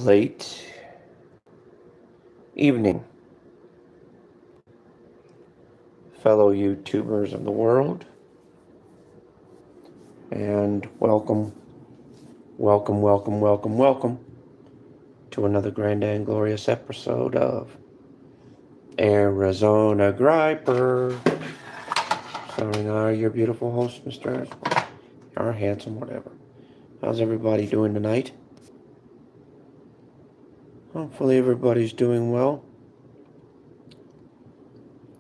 late evening, fellow YouTubers of the world, and welcome to another grand and glorious episode of Arizona Griper. Starring your beautiful host, Mr. Our handsome, whatever. How's everybody doing tonight? Hopefully everybody's doing well.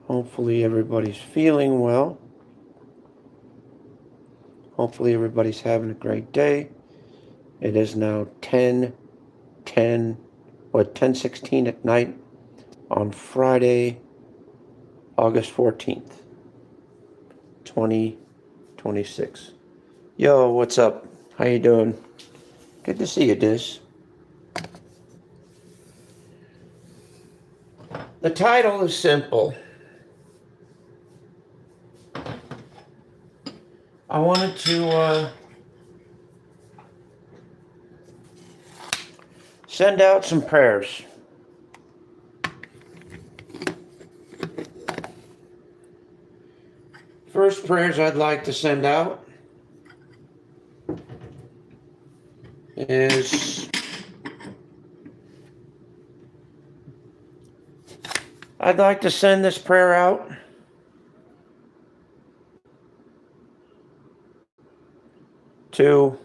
Hopefully everybody's feeling well. Hopefully everybody's having a great day. It is now 10:16 at night on Friday, August 14th, 2026. Yo, what's up? How you doing? Good to see you, Diz. The title is simple. I wanted to send out some prayers. First prayers I'd like to send out is I'd like to send this prayer out to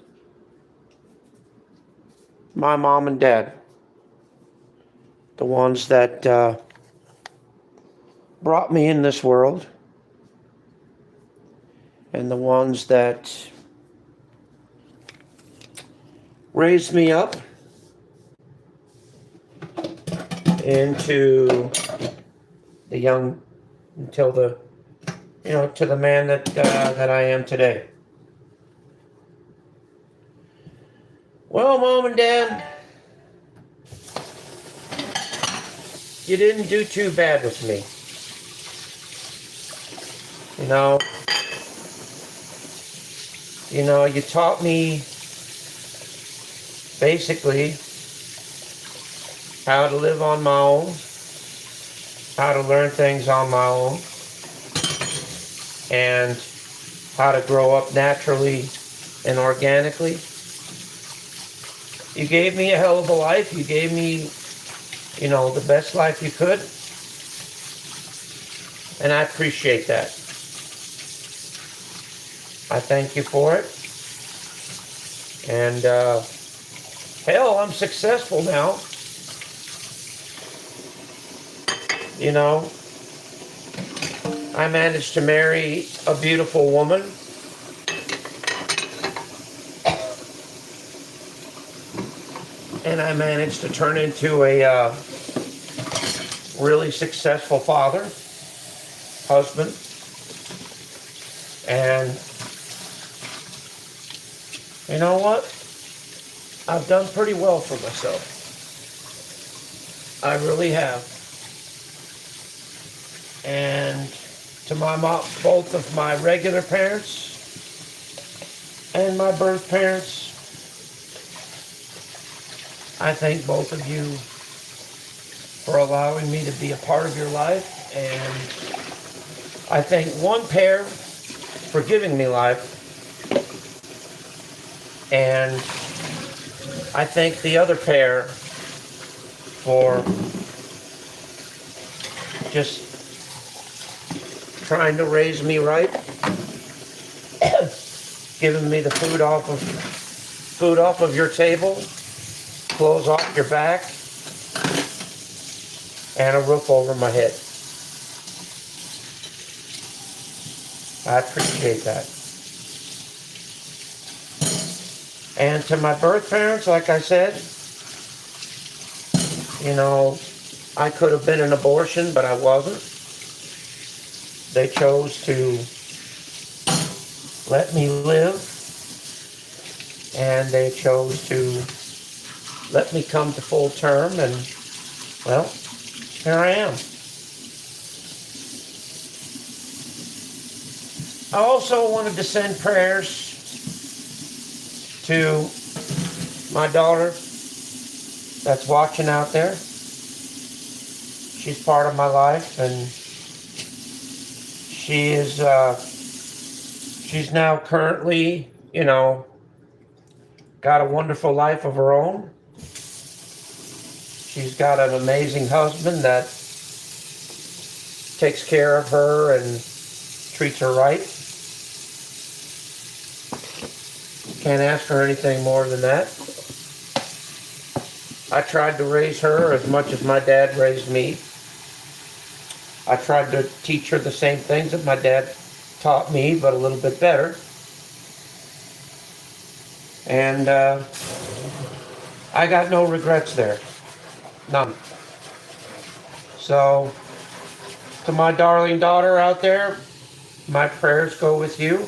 my mom and dad, the ones that brought me in this world, and the ones that raised me up into the young, until the, to the man that I am today. Well, Mom and Dad, you didn't do too bad with me. You taught me basically how to live on my own, how to learn things on my own, and how to grow up naturally and organically. You gave me a hell of a life. You gave me, the best life you could. And I appreciate that. I thank you for it. And, hell, I'm successful now. I managed to marry a beautiful woman. And I managed to turn into a really successful father, husband, and you know what? I've done pretty well for myself. I really have. And to my mom, both of my regular parents and my birth parents, I thank both of you for allowing me to be a part of your life, and I thank one pair for giving me life, and I thank the other pair for just trying to raise me right, giving me the food off of your table, clothes off your back, and a roof over my head. I appreciate that. And to my birth parents, like I said, I could have been an abortion, but I wasn't. They chose to let me live, and they chose to let me come to full term, and, well, here I am. I also wanted to send prayers to my daughter, that's watching out there. She's part of my life, and she's now currently, got a wonderful life of her own. She's got an amazing husband that takes care of her and treats her right. Can't ask for anything more than that. I tried to raise her as much as my dad raised me. I tried to teach her the same things that my dad taught me, but a little bit better. And I got no regrets there. None. So, to my darling daughter out there, my prayers go with you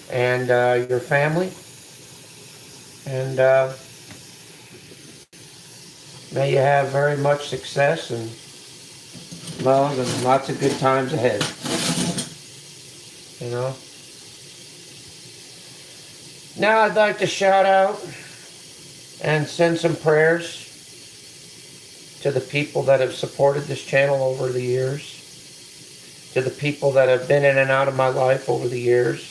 and your family. And may you have very much success and love and lots of good times ahead. Now I'd like to shout out and send some prayers to the people that have supported this channel over the years, to the people that have been in and out of my life over the years,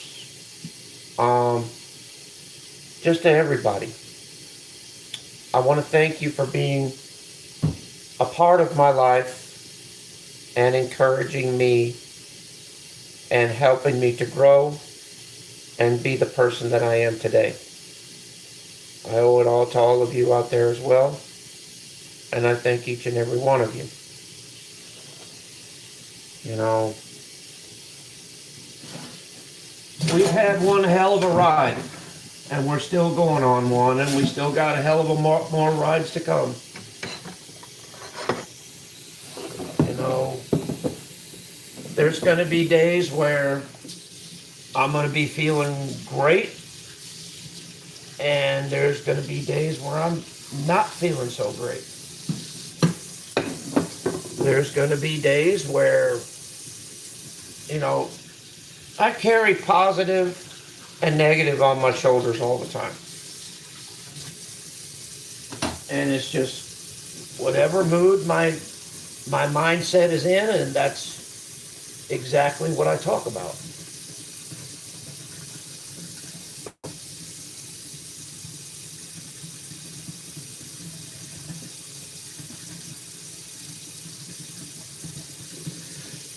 just to everybody. I want to thank you for being a part of my life and encouraging me and helping me to grow and be the person that I am today. I owe it all to all of you out there as well, and I thank each and every one of you. We've had one hell of a ride, and we're still going on one, and we still got a hell of a more rides to come. There's going to be days where I'm going to be feeling great, and there's going to be days where I'm not feeling so great. There's going to be days where, I carry positive and negative on my shoulders all the time. And it's just whatever mood my mindset is in, and that's exactly what I talk about.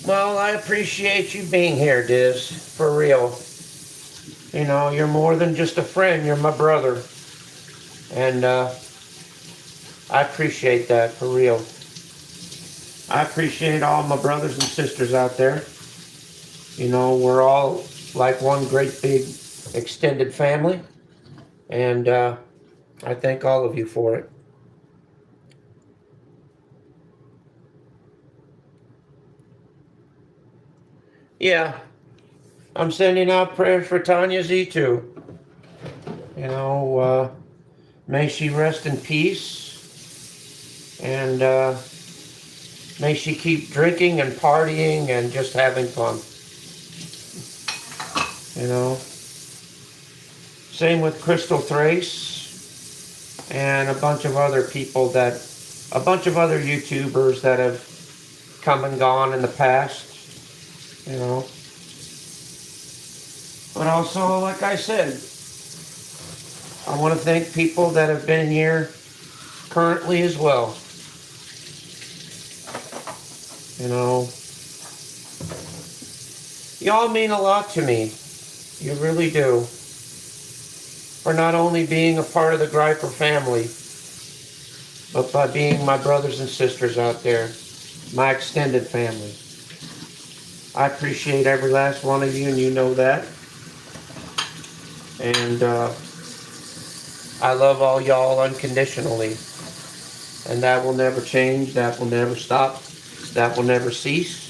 Well, I appreciate you being here, Diz, for real. You're more than just a friend, you're my brother. And I appreciate that, for real. I appreciate all my brothers and sisters out there. We're all like one great big extended family. And I thank all of you for it. Yeah, I'm sending out prayers for Tanya Z too. May she rest in peace, and may she keep drinking and partying and just having fun. Same with Crystal Thrace and a bunch of other YouTubers that have come and gone in the past. But also, like I said, I want to thank people that have been here currently as well. Y'all mean a lot to me. You really do. For not only being a part of the Griper family, but by being my brothers and sisters out there, my extended family. I appreciate every last one of you, and you know that. And I love all y'all unconditionally. And that will never change, that will never stop, that will never cease.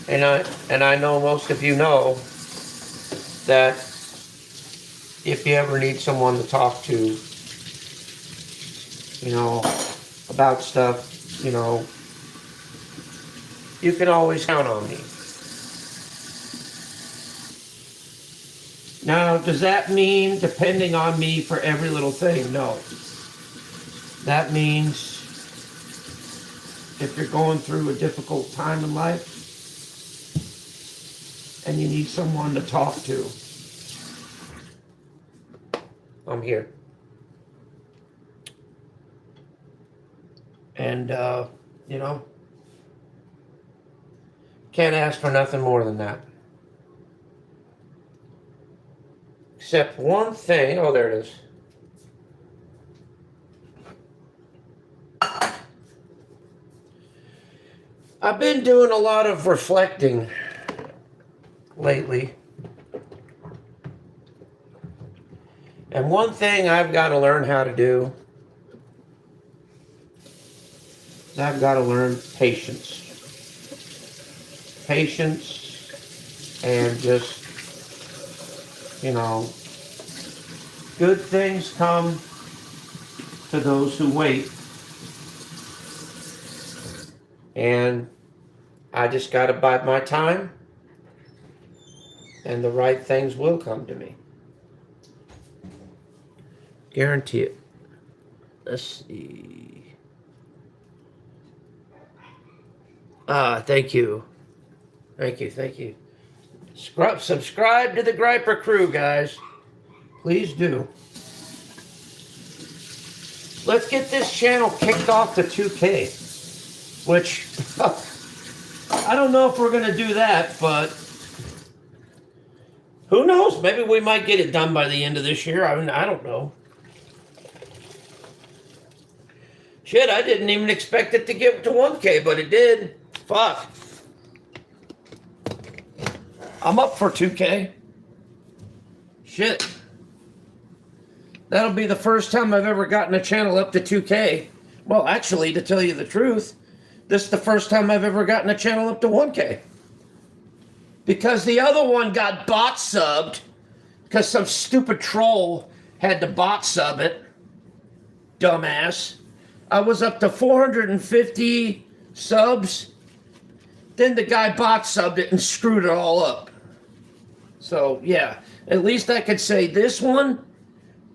And I know most of you know that if you ever need someone to talk to, about stuff, you can always count on me. Now, does that mean depending on me for every little thing? No. That means if you're going through a difficult time in life and you need someone to talk to, I'm here. And, you know, can't ask for nothing more than that. Except one thing. Oh, there it is. I've been doing a lot of reflecting lately. And one thing I've got to learn how to do is I've got to learn patience. Patience and just, you know, good things come to those who wait. And I just got to bide my time, and the right things will come to me. Guarantee it. Let's see. Thank you. Thank you. Subscribe to the Griper Crew, guys. Please do. Let's get this channel kicked off to 2K. Which, I don't know if we're going to do that, but who knows? Maybe we might get it done by the end of this year. I mean, I don't know. Shit, I didn't even expect it to get to 1K, but it did. Fuck. I'm up for 2K. Shit. That'll be the first time I've ever gotten a channel up to 2K. Well, actually, to tell you the truth, this is the first time I've ever gotten a channel up to 1K. Because the other one got bot subbed because some stupid troll had to bot sub it. Dumbass. I was up to 450 subs. Then the guy bot subbed it and screwed it all up. So, yeah. At least I could say this one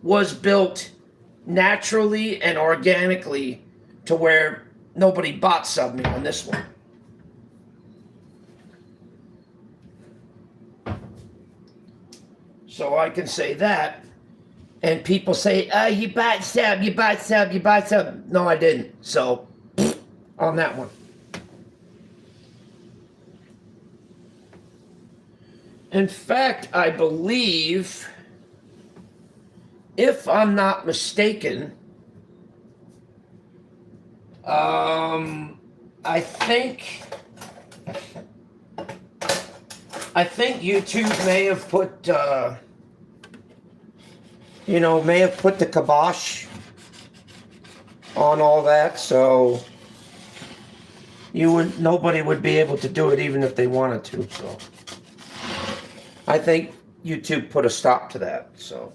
was built naturally and organically to where nobody bot subbed me on this one. So I can say that. And people say, you bot sub, you bot sub, you bot sub. No, I didn't. So, on that one. In fact, I believe, if I'm not mistaken, I think YouTube may have put, may have put the kibosh on all that, so nobody would be able to do it even if they wanted to. So I think YouTube put a stop to that. So,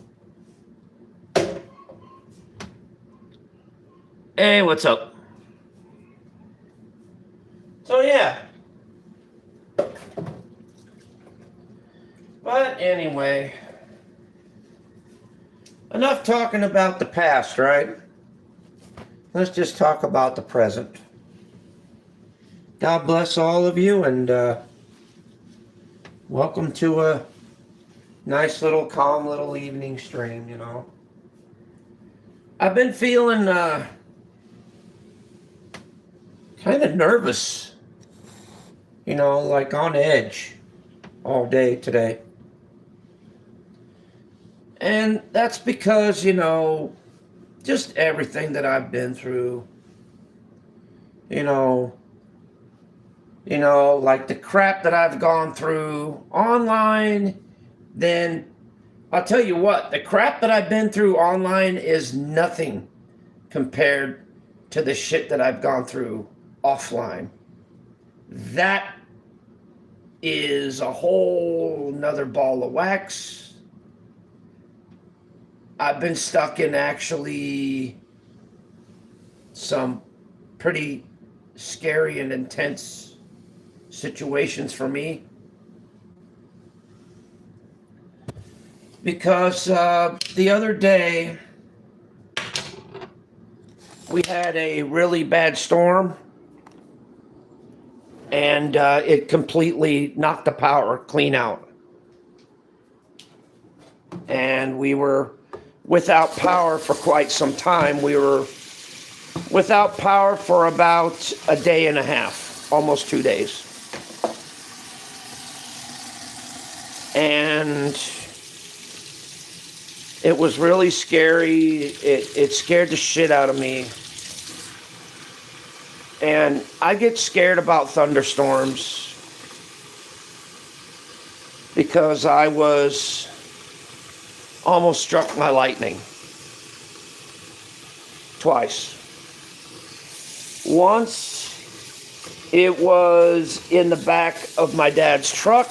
hey, what's up? So, yeah. But anyway, enough talking about the past, right? Let's just talk about the present. God bless all of you, and welcome to a nice little, calm little evening stream, I've been feeling kind of nervous. Like on edge all day today. And that's because, just everything that I've been through, like the crap that I've gone through online, then I'll tell you what, the crap that I've been through online is nothing compared to the shit that I've gone through offline. That is a whole nother ball of wax. I've been stuck in actually some pretty scary and intense situations for me. because the other day we had a really bad storm, and it completely knocked the power clean out. And we were without power for quite some time. We were without power for about a day and a half, almost 2 days. And it was really scary. It scared the shit out of me. And I get scared about thunderstorms because I was almost struck by lightning twice. Once it was in the back of my dad's truck,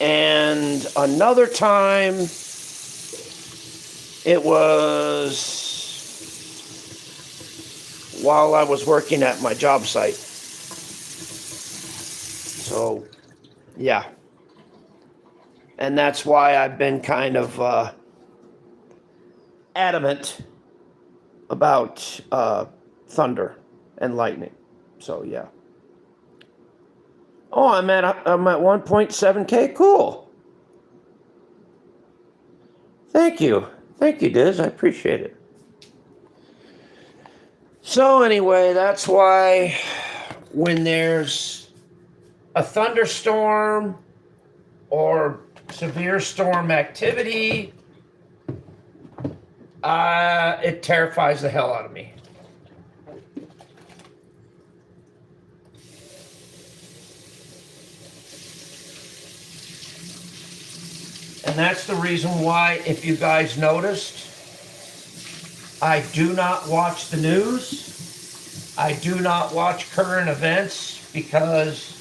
and another time it was while I was working at my job site. So, yeah. And that's why I've been kind of adamant about thunder and lightning. So, yeah. Oh, I'm at 1.7K. Cool. Thank you, Diz. I appreciate it. So anyway, that's why when there's a thunderstorm or severe storm activity, it terrifies the hell out of me. And that's the reason why, if you guys noticed, I do not watch the news. I do not watch current events because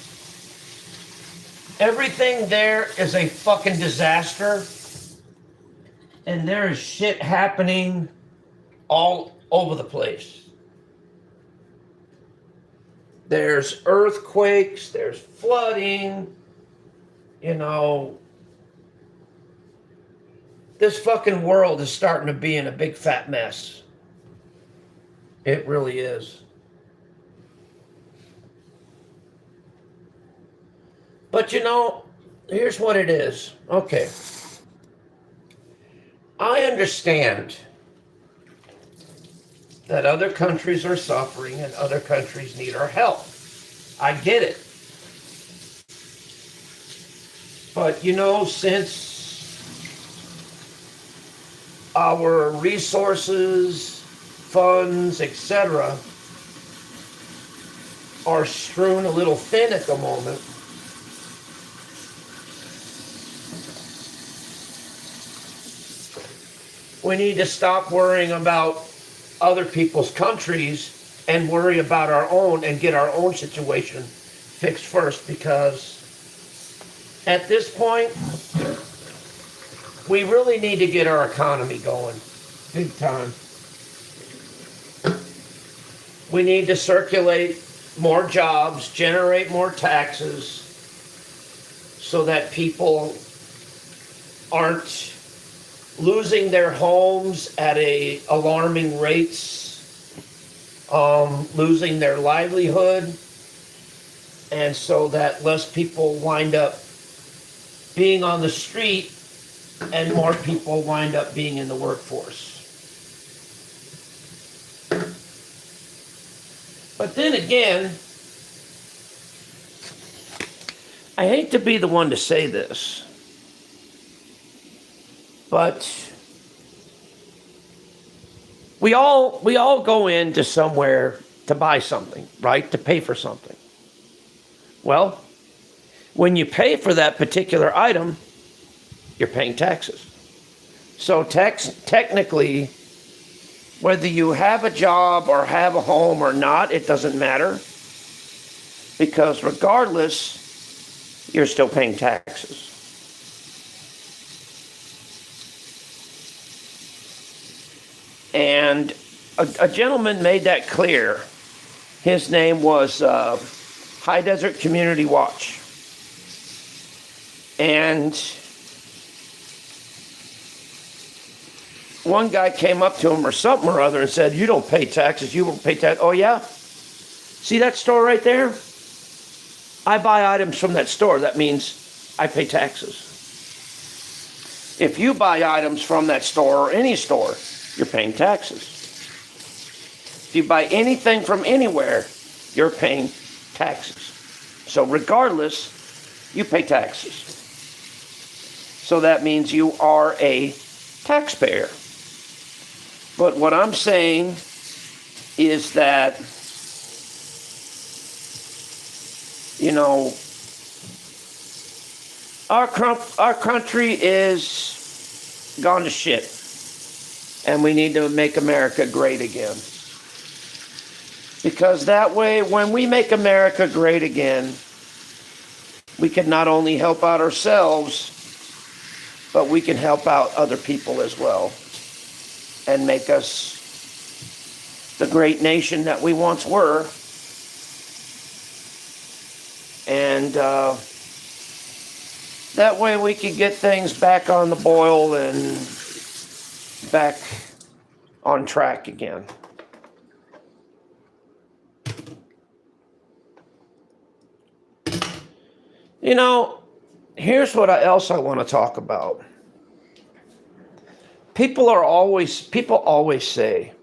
everything there is a fucking disaster. And there is shit happening all over the place. There's earthquakes, there's flooding, you know. This fucking world is starting to be in a big fat mess. It really is. But you know, here's what it is. Okay. I understand that other countries are suffering and other countries need our help. I get it. But you know, since our resources, funds, etc., are strewn a little thin at the moment, we need to stop worrying about other people's countries and worry about our own and get our own situation fixed first, because at this point, we really need to get our economy going, big time. We need to circulate more jobs, generate more taxes, so that people aren't losing their homes at alarming rates, losing their livelihood, and so that less people wind up being on the street and more people wind up being in the workforce. But then again, I hate to be the one to say this, but we all go into somewhere to buy something, right? To pay for something. Well, when you pay for that particular item, you're paying taxes. So technically, whether you have a job or have a home or not, it doesn't matter. Because regardless, you're still paying taxes. And a gentleman made that clear. His name was High Desert Community Watch. And one guy came up to him or something or other and said, "You don't pay taxes. You don't pay tax." Oh, yeah? See that store right there? I buy items from that store. That means I pay taxes. If you buy items from that store or any store, you're paying taxes. If you buy anything from anywhere, you're paying taxes. So regardless, you pay taxes. So that means you are a taxpayer. But what I'm saying is that, you know, our country is gone to shit. And we need to make America great again. Because that way, when we make America great again, we can not only help out ourselves, but we can help out other people as well. And make us the great nation that we once were. And that way we can get things back on the boil and back on track again. You know, here's what else I want to talk about. People always say,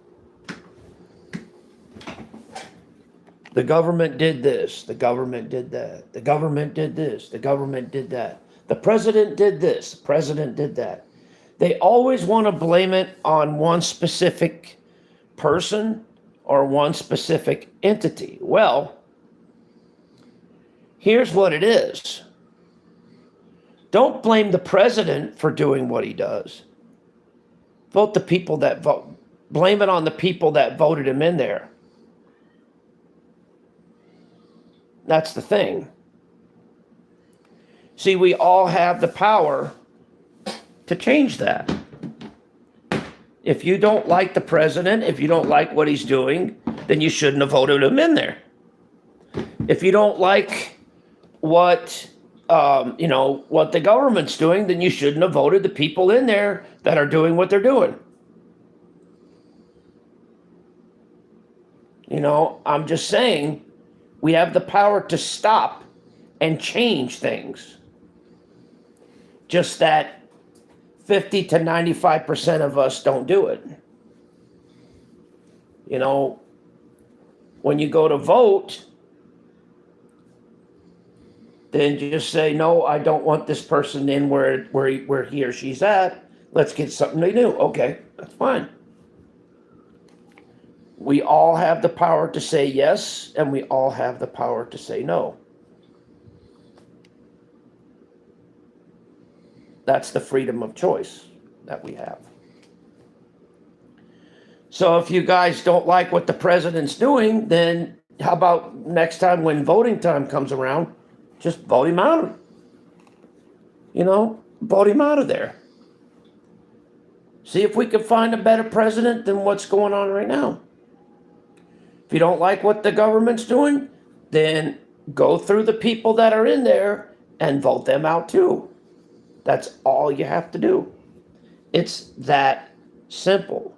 the government did this, the government did that, the government did this, the government did that, the president did this, the president did that. They always want to blame it on one specific person or one specific entity. Well, here's what it is. Don't blame the president for doing what he does. Vote the people that vote. Blame it on the people that voted him in there. That's the thing. See, we all have the power to change that. If you don't like the president, if you don't like what he's doing, then you shouldn't have voted him in there. If you don't like what what the government's doing, then you shouldn't have voted the people in there that are doing what they're doing. You know, I'm just saying, we have the power to stop and change things. Just that 50 to 95% of us don't do it. You know, when you go to vote, then you just say, no, I don't want this person in where he or she's at. Let's get something new. Okay, that's fine. We all have the power to say yes, and we all have the power to say no. That's the freedom of choice that we have. So if you guys don't like what the president's doing, then how about next time when voting time comes around, just vote him out. You know, vote him out of there. See if we can find a better president than what's going on right now. If you don't like what the government's doing, then go through the people that are in there and vote them out too. That's all you have to do. It's that simple.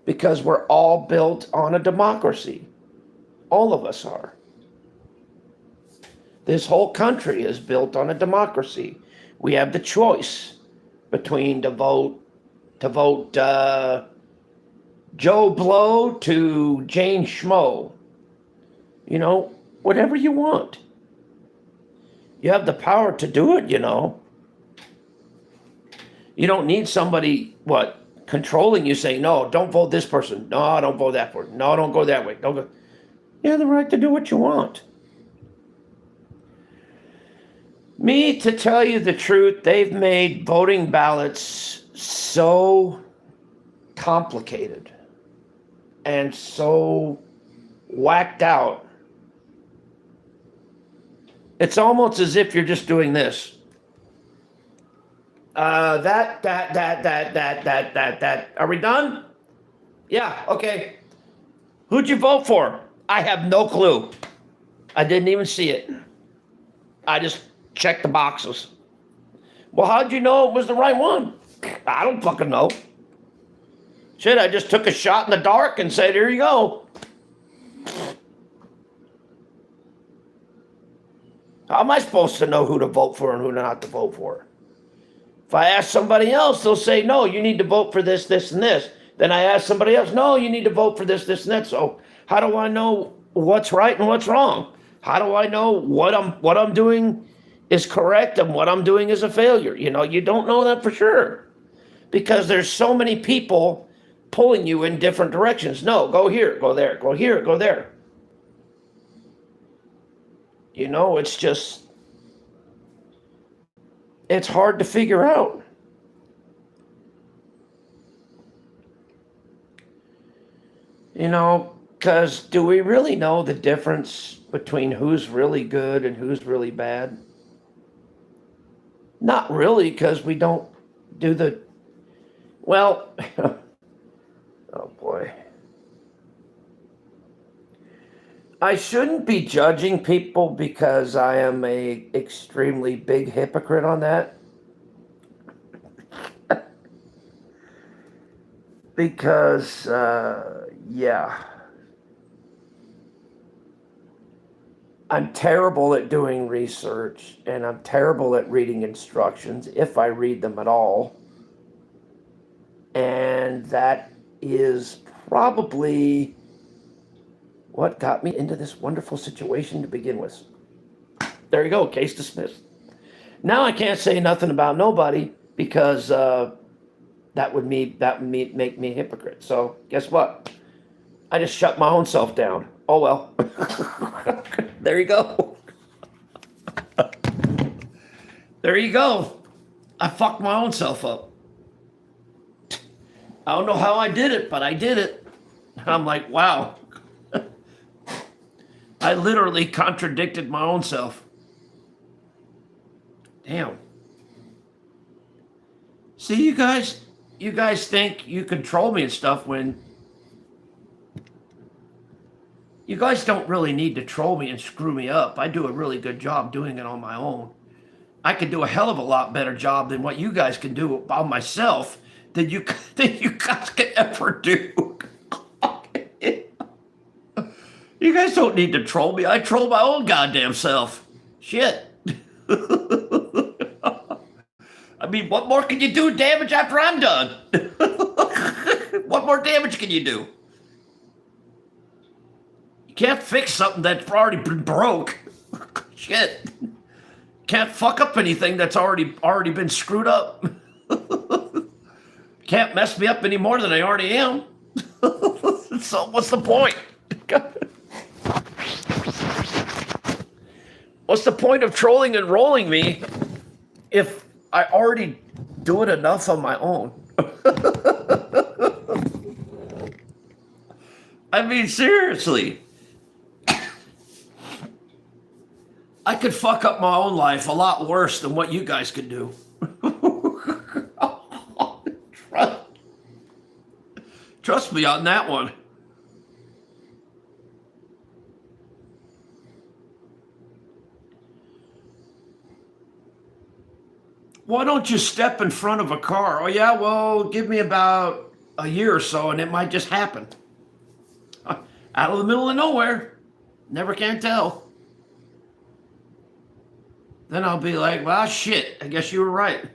Because we're all built on a democracy. All of us are. This whole country is built on a democracy. We have the choice between to vote Joe Blow to Jane Schmo. You know, whatever you want. You have the power to do it, you know. You don't need somebody, controlling you, saying, no, don't vote this person. No, don't vote that person. No, don't go that way. Don't go. You have the right to do what you want. Me, to tell you the truth, they've made voting ballots so complicated and so whacked out. It's almost as if you're just doing this. That. Are we done? Yeah, okay. Who'd you vote for? I have no clue. I didn't even see it. I just checked the boxes. Well, how'd you know it was the right one? I don't fucking know. Shit, I just took a shot in the dark and said, here you go. How am I supposed to know who to vote for and who not to vote for? If I ask somebody else, they'll say, no, you need to vote for this, this, and this. Then I ask somebody else, no, you need to vote for this, this, and that. So how do I know what's right and what's wrong? How do I know what I'm doing is correct and what I'm doing is a failure? You know, you don't know that for sure because there's so many people pulling you in different directions. No, go here, go there, go here, go there. You know, it's just, it's hard to figure out. You know, because do we really know the difference between who's really good and who's really bad? Not really, because we don't do the, well, oh boy. I shouldn't be judging people because I am a extremely big hypocrite on that. Because, yeah. I'm terrible at doing research and I'm terrible at reading instructions, if I read them at all. And that is probably what got me into this wonderful situation to begin with. There you go, case dismissed. Now I can't say nothing about nobody because that would make me a hypocrite. So guess what? I just shut my own self down. Oh well. There you go. There you go. I fucked my own self up. I don't know how I did it, but I did it. I'm like, wow. I literally contradicted my own self. Damn. See, you guys think you control me and stuff when you guys don't really need to troll me and screw me up. I do a really good job doing it on my own. I could do a hell of a lot better job than what you guys can do by myself than you guys can ever do. You guys don't need to troll me. I troll my own goddamn self. Shit. I mean, what more can you do damage after I'm done? What more damage can you do? You can't fix something that's already been broke. Shit. Can't fuck up anything that's already been screwed up. Can't mess me up any more than I already am. So what's the point? What's the point of trolling and rolling me if I already do it enough on my own? I mean, seriously. I could fuck up my own life a lot worse than what you guys could do. Trust me on that one. Why don't you step in front of a car? Oh yeah, well, give me about a year or so and it might just happen. Out of the middle of nowhere. Never can tell. Then I'll be like, well, shit, I guess you were right.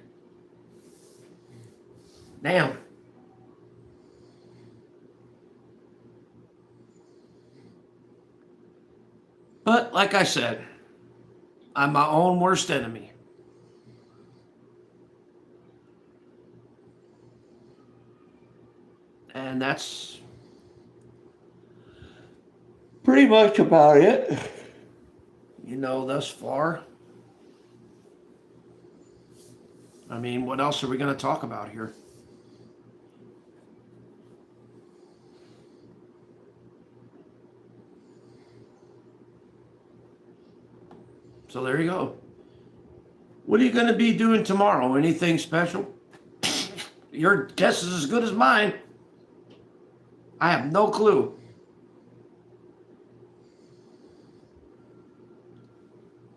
Damn. But like I said, I'm my own worst enemy. And that's pretty much about it. You know, thus far. I mean, what else are we going to talk about here? So there you go. What are you going to be doing tomorrow? Anything special? Your guess is as good as mine. I have no clue.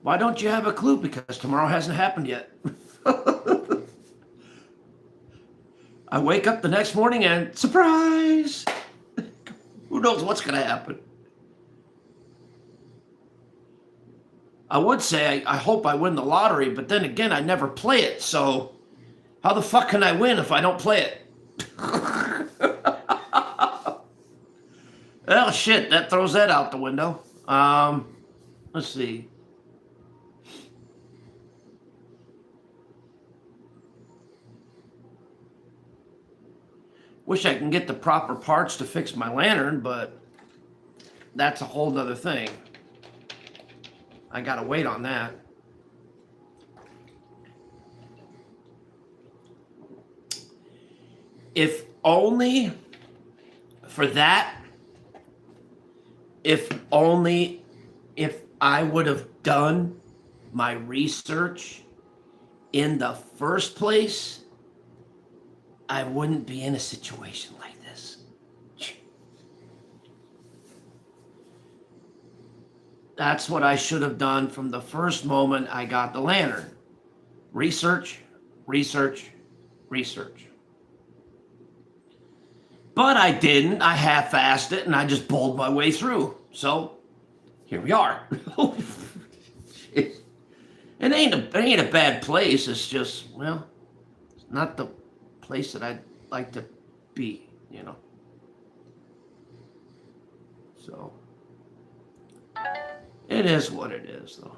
Why don't you have a clue? Because tomorrow hasn't happened yet. I wake up the next morning and surprise! Who knows what's going to happen? I would say I hope I win the lottery, but then again, I never play it, so how the fuck can I win if I don't play it? Well, shit, that throws that out the window. Let's see. Wish I can get the proper parts to fix my lantern, but that's a whole nother thing. I gotta wait on that. If only for that, if only if I would have done my research in the first place, I wouldn't be in a situation like this. That's what I should have done from the first moment I got the lantern. Research, research, research. But I didn't. I half-assed it, and I just bowled my way through. So, here we are. It ain't a bad place. It's just, well, it's not the place that I'd like to be, you know. So, it is what it is, though.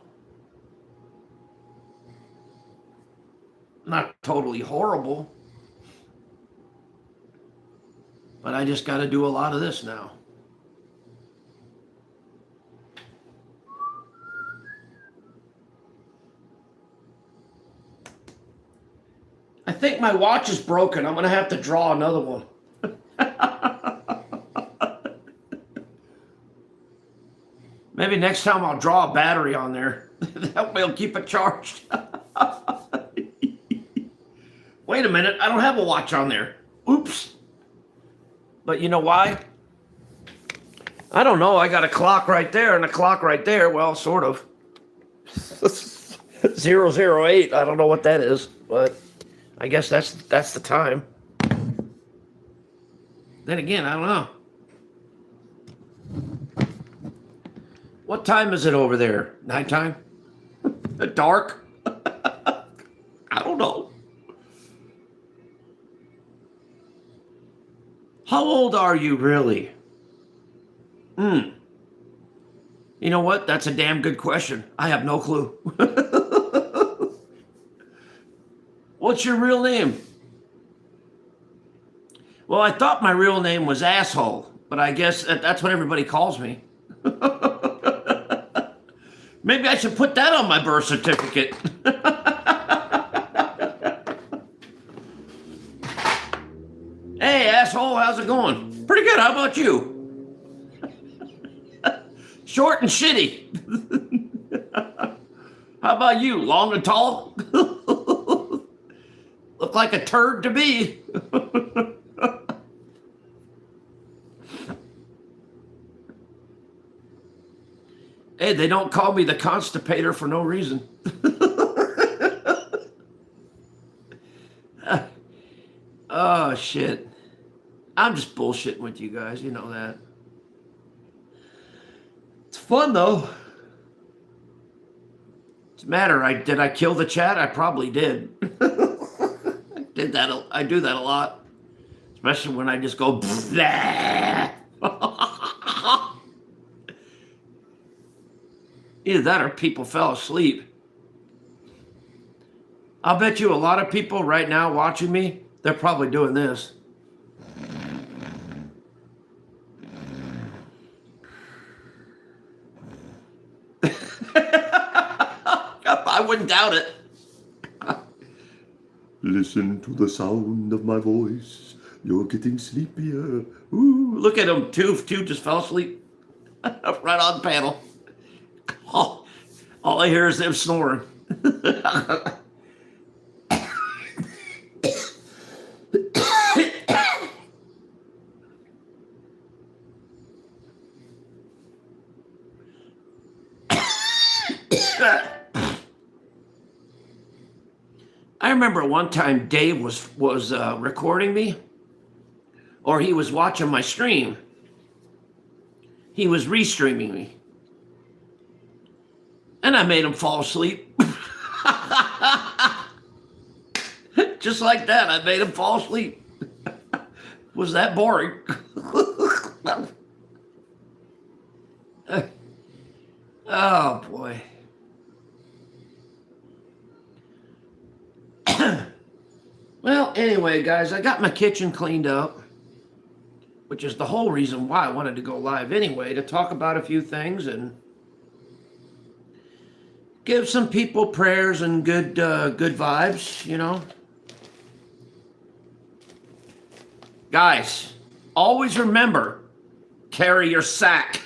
Not totally horrible. But I just got to do a lot of this now. I think my watch is broken. I'm going to have to draw another one. Maybe next time I'll draw a battery on there. That way I'll keep it charged. Wait a minute. I don't have a watch on there. Oops. But you know why? I don't know. I got a clock right there and a clock right there. Well, sort of. 008. I don't know what that is, but I guess that's the time. Then again, I don't know. What time is it over there? Nighttime? Dark? I don't know. How old are you, really? You know what? That's a damn good question. I have no clue. What's your real name? Well, I thought my real name was Asshole, but I guess that's what everybody calls me. Maybe I should put that on my birth certificate. Hey, asshole, how's it going? Pretty good, how about you? Short and shitty. How about you, long and tall? Look like a turd to me. Hey, they don't call me the constipator for no reason. Oh, shit. I'm just bullshitting with you guys. You know that. It's fun, though. What's the matter? Did I kill the chat? I probably did. I do that a lot. Especially when I just go, blah. Either that or people fell asleep. I'll bet you a lot of people right now watching me, they're probably doing this. I wouldn't doubt it. Listen to the sound of my voice. You're getting sleepier. Ooh, look at him. Two just fell asleep. Right on the panel. All I hear is them snoring. I remember one time Dave was recording me, or he was watching my stream. He was restreaming me, and I made him fall asleep. Just like that, I made him fall asleep. Was that boring? Oh boy. Well, anyway, guys, I got my kitchen cleaned up, which is the whole reason why I wanted to go live anyway, to talk about a few things and give some people prayers and good vibes, you know. Guys, always remember, carry your sack.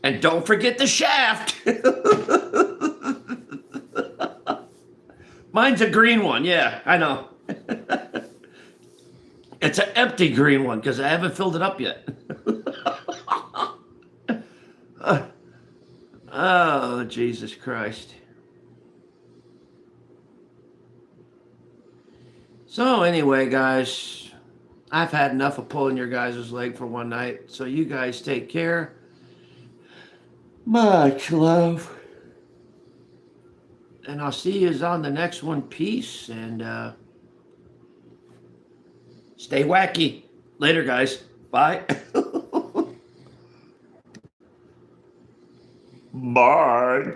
And don't forget the shaft. Mine's a green one, yeah, I know. It's an empty green one because I haven't filled it up yet. Oh, Jesus Christ. So anyway, guys, I've had enough of pulling your guys' leg for one night. So you guys take care. Much love. And I'll see you on the next one. Peace and stay wacky. Later, guys. Bye. Bye.